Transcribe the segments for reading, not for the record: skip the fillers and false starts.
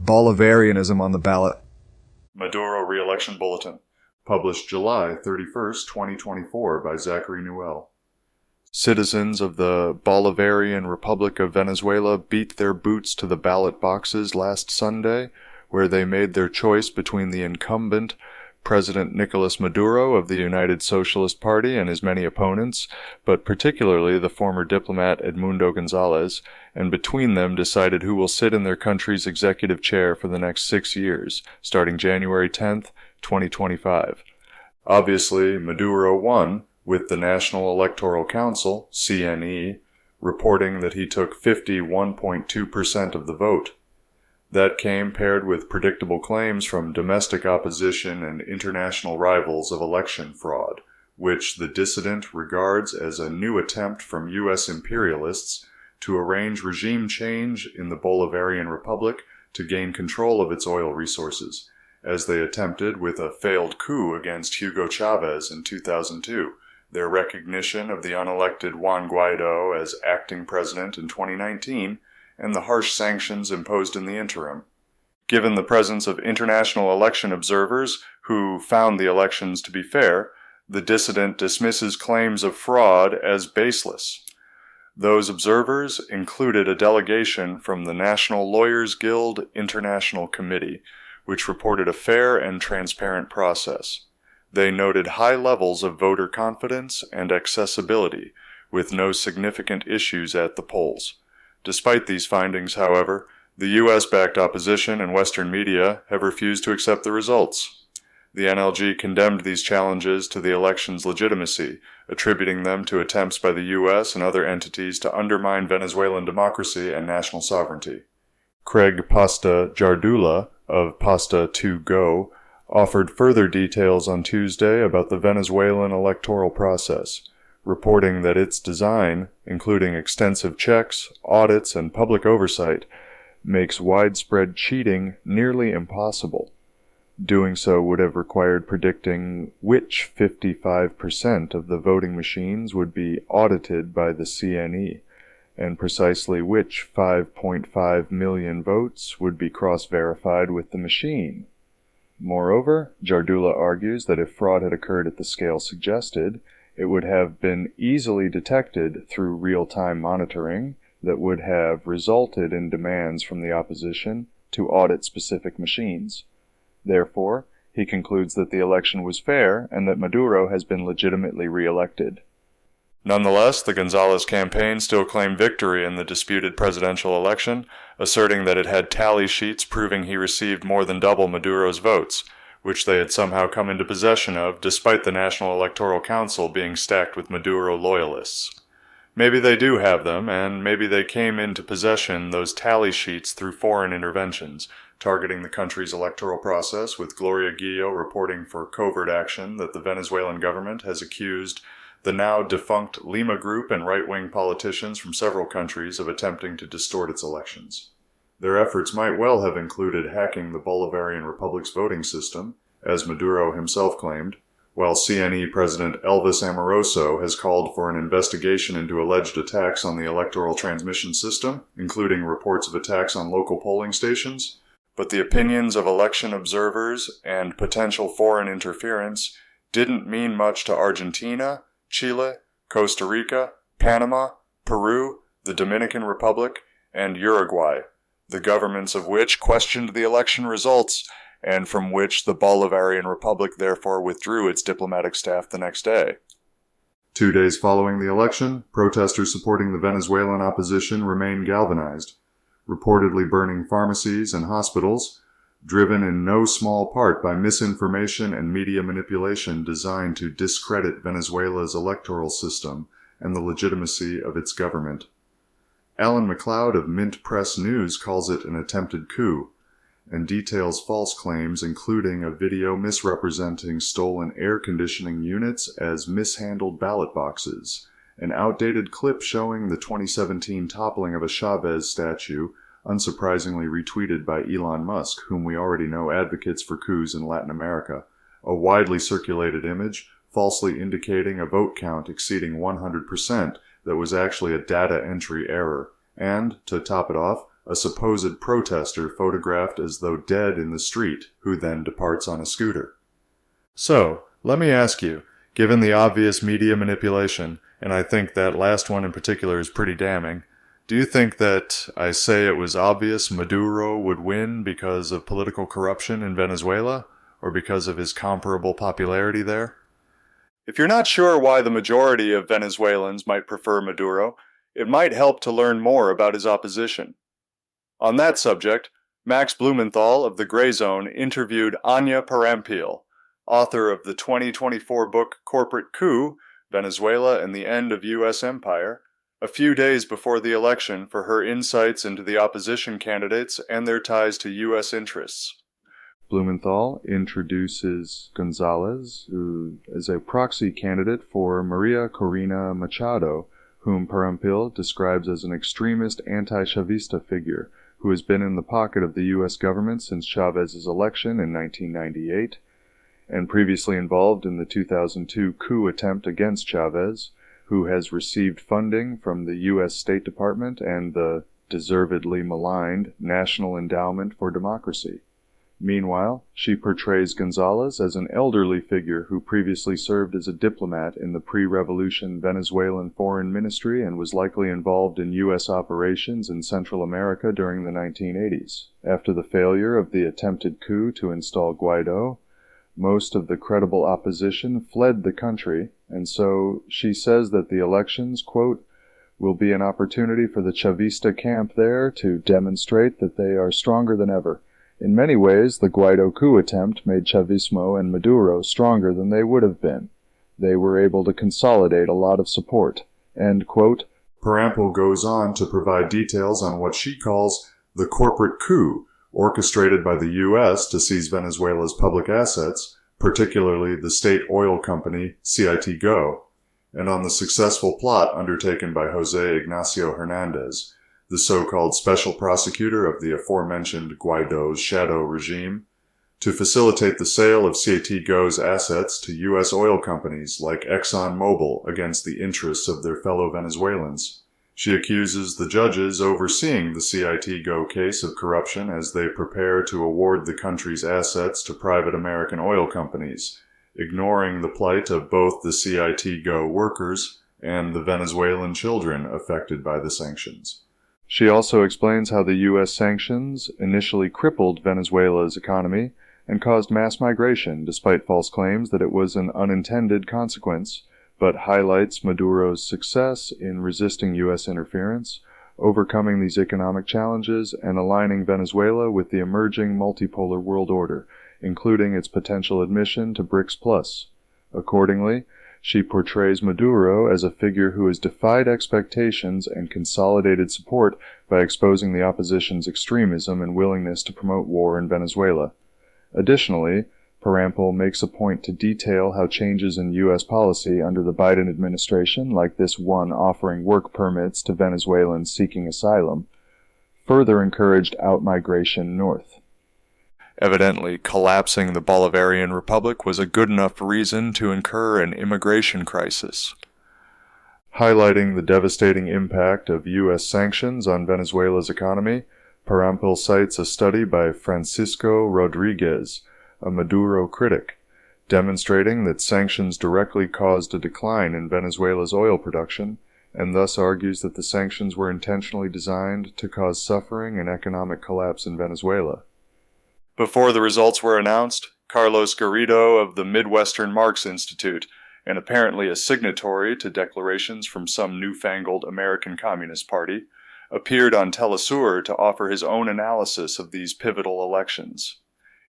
Bolivarianism on the ballot. Maduro Re-Election Bulletin, published July 31st, 2024 by Zachary Newell. Citizens of the Bolivarian Republic of Venezuela beat their boots to the ballot boxes last Sunday, where they made their choice between the incumbent President Nicolas Maduro of the United Socialist Party and his many opponents, but particularly the former diplomat Edmundo Gonzalez, and between them decided who will sit in their country's executive chair for the next 6 years, starting January 10th, 2025. Obviously, Maduro won, with the National Electoral Council, CNE, reporting that he took 51.2% of the vote. That came paired with predictable claims from domestic opposition and international rivals of election fraud, which the dissident regards as a new attempt from U.S. imperialists to arrange regime change in the Bolivarian Republic to gain control of its oil resources, as they attempted with a failed coup against Hugo Chavez in 2002, their recognition of the unelected Juan Guaido as acting president in 2019, and the harsh sanctions imposed in the interim. Given the presence of international election observers who found the elections to be fair, the dissident dismisses claims of fraud as baseless. Those observers included a delegation from the National Lawyers Guild International Committee, which reported a fair and transparent process. They noted high levels of voter confidence and accessibility, with no significant issues at the polls. Despite these findings, however, the U.S.-backed opposition and Western media have refused to accept the results. The NLG condemned these challenges to the election's legitimacy, attributing them to attempts by the U.S. and other entities to undermine Venezuelan democracy and national sovereignty. Craig Pasta Jardula of Pasta 2 Go offered further details on Tuesday about the Venezuelan electoral process, reporting that its design, including extensive checks, audits, and public oversight, makes widespread cheating nearly impossible. Doing so would have required predicting which 55% of the voting machines would be audited by the CNE, and precisely which 5.5 million votes would be cross-verified with the machine. Moreover, Jardula argues that if fraud had occurred at the scale suggested, it would have been easily detected through real-time monitoring that would have resulted in demands from the opposition to audit specific machines. Therefore, he concludes that the election was fair and that Maduro has been legitimately re-elected. Nonetheless, the Gonzalez campaign still claimed victory in the disputed presidential election, asserting that it had tally sheets proving he received more than double Maduro's votes, which they had somehow come into possession of despite the National Electoral Council being stacked with Maduro loyalists. Maybe they do have them, and maybe they came into possession those tally sheets through foreign interventions, targeting the country's electoral process, with Gloria Guillo reporting for covert action that the Venezuelan government has accused the now defunct Lima Group and right-wing politicians from several countries of attempting to distort its elections. Their efforts might well have included hacking the Bolivarian Republic's voting system, as Maduro himself claimed, while CNE President Elvis Amoroso has called for an investigation into alleged attacks on the electoral transmission system, including reports of attacks on local polling stations. But the opinions of election observers and potential foreign interference didn't mean much to Argentina, Chile, Costa Rica, Panama, Peru, the Dominican Republic, and Uruguay, the governments of which questioned the election results, and from which the Bolivarian Republic therefore withdrew its diplomatic staff the next day. 2 days following the election, protesters supporting the Venezuelan opposition remained galvanized, reportedly burning pharmacies and hospitals, driven in no small part by misinformation and media manipulation designed to discredit Venezuela's electoral system and the legitimacy of its government. Alan MacLeod of Mint Press News calls it an attempted coup, and details false claims including a video misrepresenting stolen air conditioning units as mishandled ballot boxes, an outdated clip showing the 2017 toppling of a Chavez statue, unsurprisingly retweeted by Elon Musk, whom we already know advocates for coups in Latin America, a widely circulated image falsely indicating a vote count exceeding 100% that was actually a data entry error, and, to top it off, a supposed protester photographed as though dead in the street, who then departs on a scooter. So, let me ask you, given the obvious media manipulation, and I think that last one in particular is pretty damning, do you think that I say it was obvious Maduro would win because of political corruption in Venezuela, or because of his comparable popularity there? If you're not sure why the majority of Venezuelans might prefer Maduro, it might help to learn more about his opposition. On that subject, Max Blumenthal of The Gray Zone interviewed Anya Parampil, author of the 2024 book Corporate Coup, Venezuela and the End of U.S. Empire, a few days before the election for her insights into the opposition candidates and their ties to U.S. interests. Blumenthal introduces Gonzalez, who is a proxy candidate for Maria Corina Machado, whom Parampil describes as an extremist anti-Chavista figure who has been in the pocket of the U.S. government since Chavez's election in 1998, and previously involved in the 2002 coup attempt against Chavez, who has received funding from the U.S. State Department and the deservedly maligned National Endowment for Democracy. Meanwhile, she portrays Gonzalez as an elderly figure who previously served as a diplomat in the pre-revolution Venezuelan Foreign Ministry and was likely involved in U.S. operations in Central America during the 1980s. After the failure of the attempted coup to install Guaido, most of the credible opposition fled the country, and so she says that the elections, quote, will be an opportunity for the Chavista camp there to demonstrate that they are stronger than ever. In many ways, the Guaido coup attempt made Chavismo and Maduro stronger than they would have been. They were able to consolidate a lot of support. End quote. Parampil goes on to provide details on what she calls the corporate coup, orchestrated by the U.S. to seize Venezuela's public assets, particularly the state oil company Citgo, and on the successful plot undertaken by Jose Ignacio Hernandez, the so-called special prosecutor of the aforementioned Guaido's shadow regime, to facilitate the sale of Citgo's assets to U.S. oil companies like ExxonMobil against the interests of their fellow Venezuelans. She accuses the judges overseeing the Citgo case of corruption as they prepare to award the country's assets to private American oil companies, ignoring the plight of both the Citgo workers and the Venezuelan children affected by the sanctions. She also explains how the U.S. sanctions initially crippled Venezuela's economy and caused mass migration despite false claims that it was an unintended consequence, but highlights Maduro's success in resisting U.S. interference, overcoming these economic challenges, and aligning Venezuela with the emerging multipolar world order, including its potential admission to BRICS+. Accordingly, she portrays Maduro as a figure who has defied expectations and consolidated support by exposing the opposition's extremism and willingness to promote war in Venezuela. Additionally, Parampil makes a point to detail how changes in U.S. policy under the Biden administration, like this one offering work permits to Venezuelans seeking asylum, further encouraged outmigration north. Evidently, collapsing the Bolivarian Republic was a good enough reason to incur an immigration crisis. Highlighting the devastating impact of U.S. sanctions on Venezuela's economy, Parampil cites a study by Francisco Rodriguez, a Maduro critic, demonstrating that sanctions directly caused a decline in Venezuela's oil production, and thus argues that the sanctions were intentionally designed to cause suffering and economic collapse in Venezuela. Before the results were announced, Carlos Garrido of the Midwestern Marx Institute, and apparently a signatory to declarations from some newfangled American Communist Party, appeared on Telesur to offer his own analysis of these pivotal elections.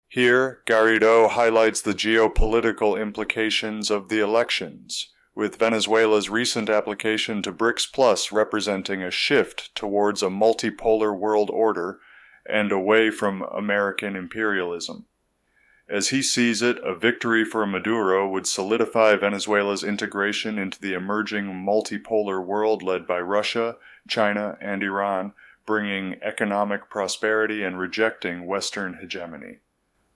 Here, Garrido highlights the geopolitical implications of the elections, with Venezuela's recent application to BRICS+ representing a shift towards a multipolar world order and away from American imperialism. As he sees it, a victory for Maduro would solidify Venezuela's integration into the emerging multipolar world led by Russia, China, and Iran, bringing economic prosperity and rejecting Western hegemony.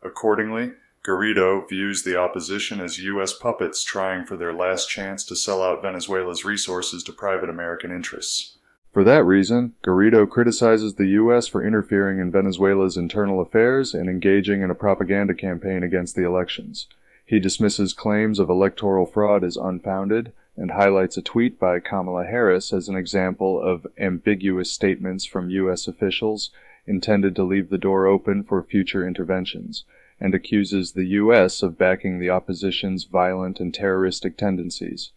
Accordingly, Garrido views the opposition as U.S. puppets trying for their last chance to sell out Venezuela's resources to private American interests. For that reason, Garrido criticizes the U.S. for interfering in Venezuela's internal affairs and engaging in a propaganda campaign against the elections. He dismisses claims of electoral fraud as unfounded and highlights a tweet by Kamala Harris as an example of ambiguous statements from U.S. officials intended to leave the door open for future interventions, and accuses the U.S. of backing the opposition's violent and terroristic tendencies.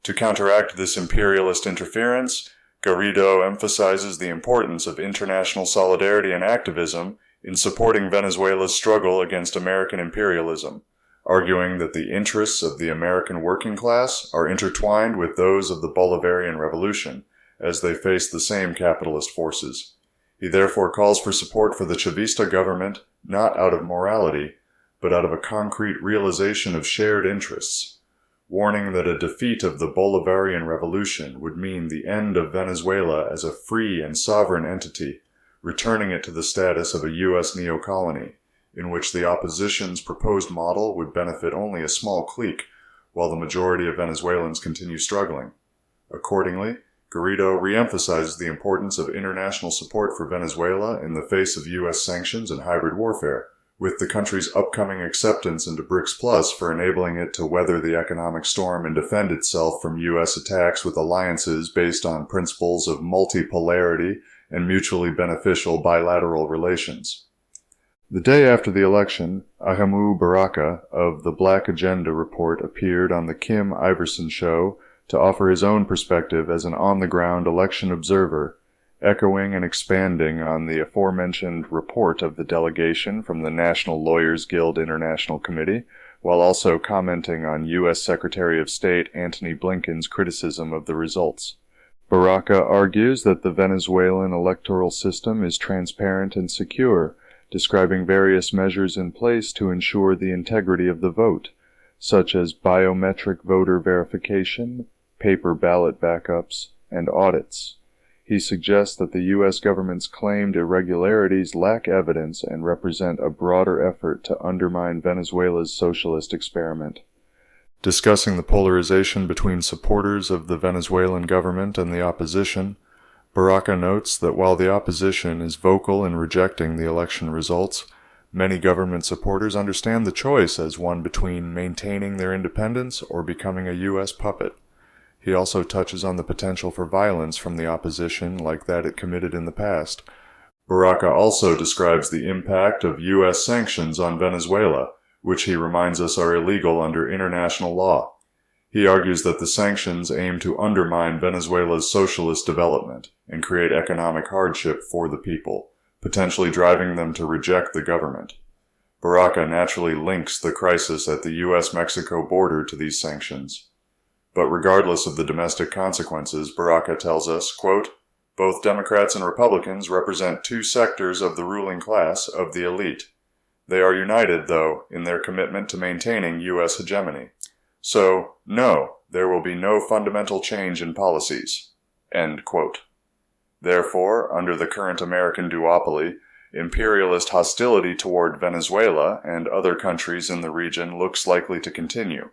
To counteract this imperialist interference, Garrido emphasizes the importance of international solidarity and activism in supporting Venezuela's struggle against American imperialism, arguing that the interests of the American working class are intertwined with those of the Bolivarian Revolution, as they face the same capitalist forces. He therefore calls for support for the Chavista government not out of morality, but out of a concrete realization of shared interests, warning that a defeat of the Bolivarian Revolution would mean the end of Venezuela as a free and sovereign entity, returning it to the status of a U.S. neocolony, in which the opposition's proposed model would benefit only a small clique, while the majority of Venezuelans continue struggling. Accordingly, Garrido re-emphasizes the importance of international support for Venezuela in the face of U.S. sanctions and hybrid warfare, with the country's upcoming acceptance into BRICS Plus for enabling it to weather the economic storm and defend itself from U.S. attacks with alliances based on principles of multipolarity and mutually beneficial bilateral relations. The day after the election, Ahamu Baraka of the Black Agenda Report appeared on the Kim Iverson Show to offer his own perspective as an on-the-ground election observer, echoing and expanding on the aforementioned report of the delegation from the National Lawyers Guild International Committee, while also commenting on U.S. Secretary of State Antony Blinken's criticism of the results. Baraka argues that the Venezuelan electoral system is transparent and secure, describing various measures in place to ensure the integrity of the vote, such as biometric voter verification, paper ballot backups, and audits. He suggests that the U.S. government's claimed irregularities lack evidence and represent a broader effort to undermine Venezuela's socialist experiment. Discussing the polarization between supporters of the Venezuelan government and the opposition, Baraka notes that while the opposition is vocal in rejecting the election results, many government supporters understand the choice as one between maintaining their independence or becoming a U.S. puppet. He also touches on the potential for violence from the opposition like that it committed in the past. Baraka also describes the impact of U.S. sanctions on Venezuela, which he reminds us are illegal under international law. He argues that the sanctions aim to undermine Venezuela's socialist development and create economic hardship for the people, potentially driving them to reject the government. Baraka naturally links the crisis at the U.S.-Mexico border to these sanctions. But regardless of the domestic consequences, Baraka tells us, quote, "Both Democrats and Republicans represent two sectors of the ruling class of the elite. They are united, though, in their commitment to maintaining U.S. hegemony. So, no, there will be no fundamental change in policies." End quote. Therefore, under the current American duopoly, imperialist hostility toward Venezuela and other countries in the region looks likely to continue.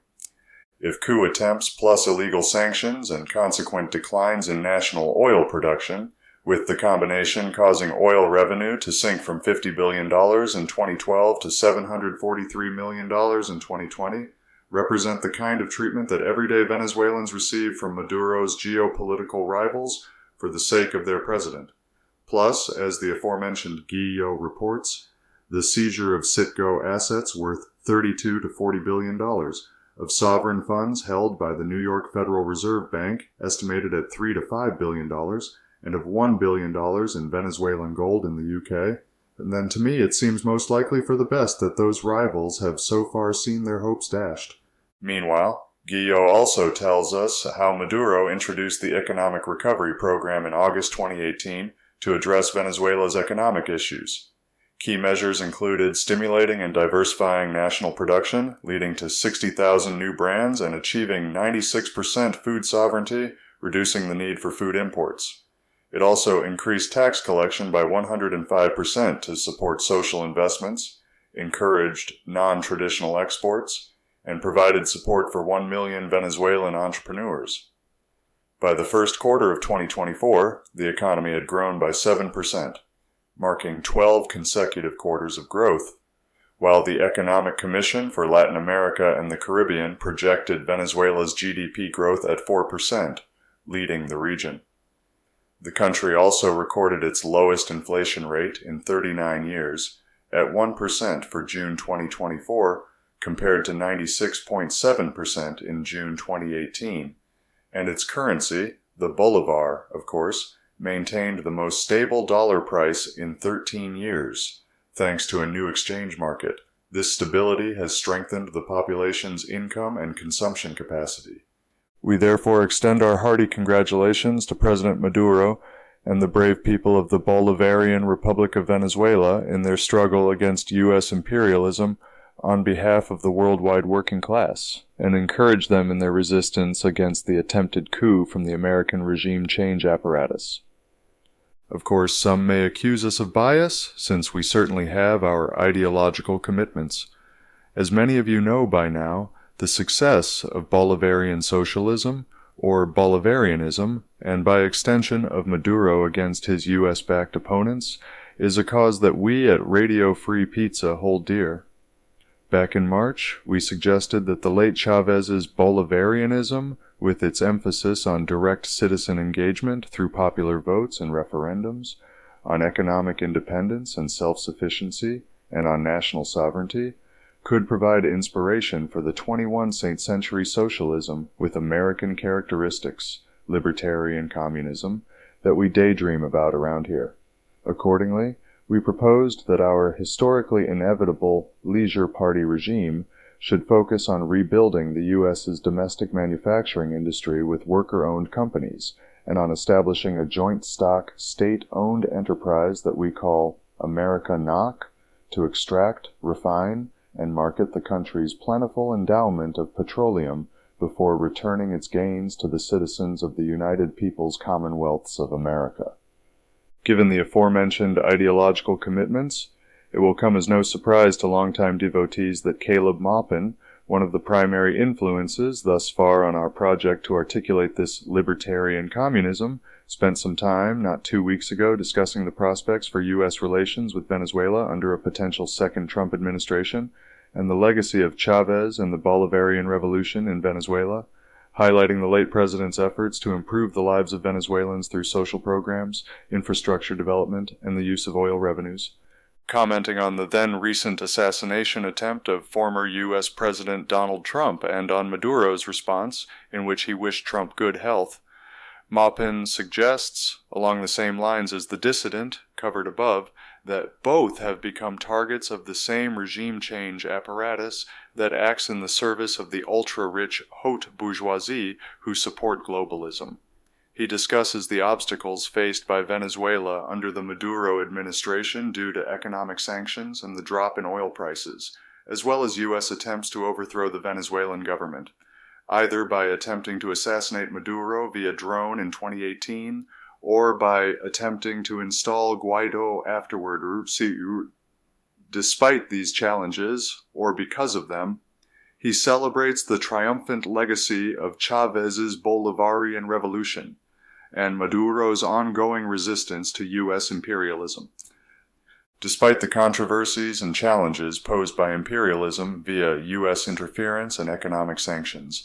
If coup attempts plus illegal sanctions and consequent declines in national oil production, with the combination causing oil revenue to sink from $50 billion in 2012 to $743 million in 2020, represent the kind of treatment that everyday Venezuelans receive from Maduro's geopolitical rivals for the sake of their president. Plus, as the aforementioned Guillo reports, the seizure of Citgo assets worth $32 to $40 billion, of sovereign funds held by the New York Federal Reserve Bank, estimated at $3 to $5 billion, and of $1 billion in Venezuelan gold in the UK, and then to me it seems most likely for the best that those rivals have so far seen their hopes dashed. Meanwhile, Guillo also tells us how Maduro introduced the Economic Recovery Program in August 2018 to address Venezuela's economic issues. Key measures included stimulating and diversifying national production, leading to 60,000 new brands and achieving 96% food sovereignty, reducing the need for food imports. It also increased tax collection by 105% to support social investments, encouraged non-traditional exports, and provided support for 1 million Venezuelan entrepreneurs. By the first quarter of 2024, the economy had grown by 7%, marking 12 consecutive quarters of growth, while the Economic Commission for Latin America and the Caribbean projected Venezuela's GDP growth at 4%, leading the region. The country also recorded its lowest inflation rate in 39 years, at 1% for June 2024, compared to 96.7% in June 2018, and its currency, the Bolivar, of course, maintained the most stable dollar price in 13 years, thanks to a new exchange market. This stability has strengthened the population's income and consumption capacity. We therefore extend our hearty congratulations to President Maduro and the brave people of the Bolivarian Republic of Venezuela in their struggle against U.S. imperialism on behalf of the worldwide working class, and encourage them in their resistance against the attempted coup from the American regime change apparatus. Of course, some may accuse us of bias, since we certainly have our ideological commitments. As many of you know by now, the success of Bolivarian socialism, or Bolivarianism, and by extension of Maduro against his U.S.-backed opponents, is a cause that we at Radio Free Pizza hold dear. Back in March, we suggested that the late Chavez's Bolivarianism, with its emphasis on direct citizen engagement through popular votes and referendums, on economic independence and self-sufficiency, and on national sovereignty, could provide inspiration for the 21st century socialism with American characteristics, libertarian communism, that we daydream about around here. Accordingly, we proposed that our historically inevitable leisure party regime should focus on rebuilding the U.S.'s domestic manufacturing industry with worker-owned companies, and on establishing a joint stock, state-owned enterprise that we call America NOC to extract, refine, and market the country's plentiful endowment of petroleum before returning its gains to the citizens of the United Peoples' Commonwealths of America. Given the aforementioned ideological commitments, it will come as no surprise to longtime devotees that Caleb Maupin, one of the primary influences thus far on our project to articulate this libertarian communism, spent some time, not 2 weeks ago, discussing the prospects for U.S. relations with Venezuela under a potential second Trump administration, and the legacy of Chavez and the Bolivarian Revolution in Venezuela, highlighting the late president's efforts to improve the lives of Venezuelans through social programs, infrastructure development, and the use of oil revenues. Commenting on the then recent assassination attempt of former U.S. President Donald Trump and on Maduro's response, in which he wished Trump good health, Maupin suggests, along the same lines as the dissident, covered above, that both have become targets of the same regime change apparatus that acts in the service of the ultra-rich haute bourgeoisie who support globalism. He discusses the obstacles faced by Venezuela under the Maduro administration due to economic sanctions and the drop in oil prices, as well as U.S. attempts to overthrow the Venezuelan government, either by attempting to assassinate Maduro via drone in 2018, or by attempting to install Guaido afterward. Despite these challenges, or because of them, he celebrates the triumphant legacy of Chavez's Bolivarian Revolution and Maduro's ongoing resistance to U.S. imperialism. Despite the controversies and challenges posed by imperialism via U.S. interference and economic sanctions,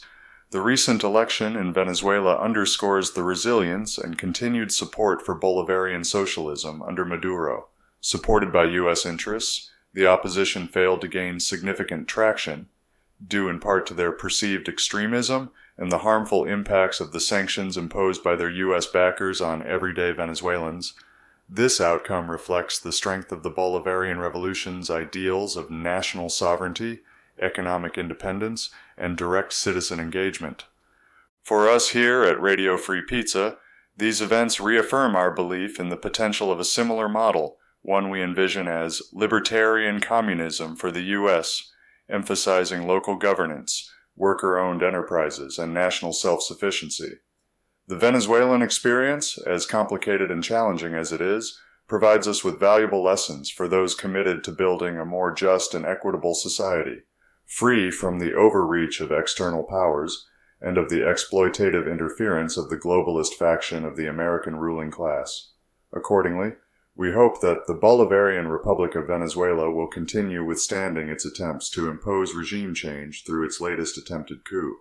the recent election in Venezuela underscores the resilience and continued support for Bolivarian socialism under Maduro. Supported by U.S. interests, the opposition failed to gain significant traction, due in part to their perceived extremism and the harmful impacts of the sanctions imposed by their U.S. backers on everyday Venezuelans. This outcome reflects the strength of the Bolivarian Revolution's ideals of national sovereignty, economic independence, and direct citizen engagement. For us here at Radio Free Pizza, these events reaffirm our belief in the potential of a similar model, one we envision as libertarian communism for the U.S., emphasizing local governance, worker-owned enterprises, and national self-sufficiency. The Venezuelan experience, as complicated and challenging as it is, provides us with valuable lessons for those committed to building a more just and equitable society, free from the overreach of external powers, and of the exploitative interference of the globalist faction of the American ruling class. Accordingly, we hope that the Bolivarian Republic of Venezuela will continue withstanding its attempts to impose regime change through its latest attempted coup.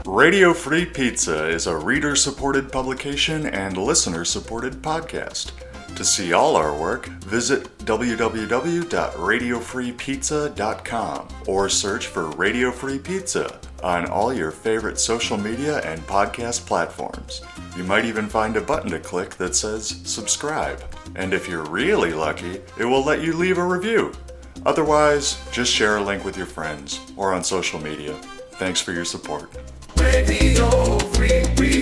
Radio Free Pizza is a reader-supported publication and listener-supported podcast. To see all our work, visit www.radiofreepizza.com or search for Radio Free Pizza on all your favorite social media and podcast platforms. You might even find a button to click that says subscribe. And if you're really lucky, it will let you leave a review. Otherwise, just share a link with your friends or on social media. Thanks for your support. Radio Free Pizza.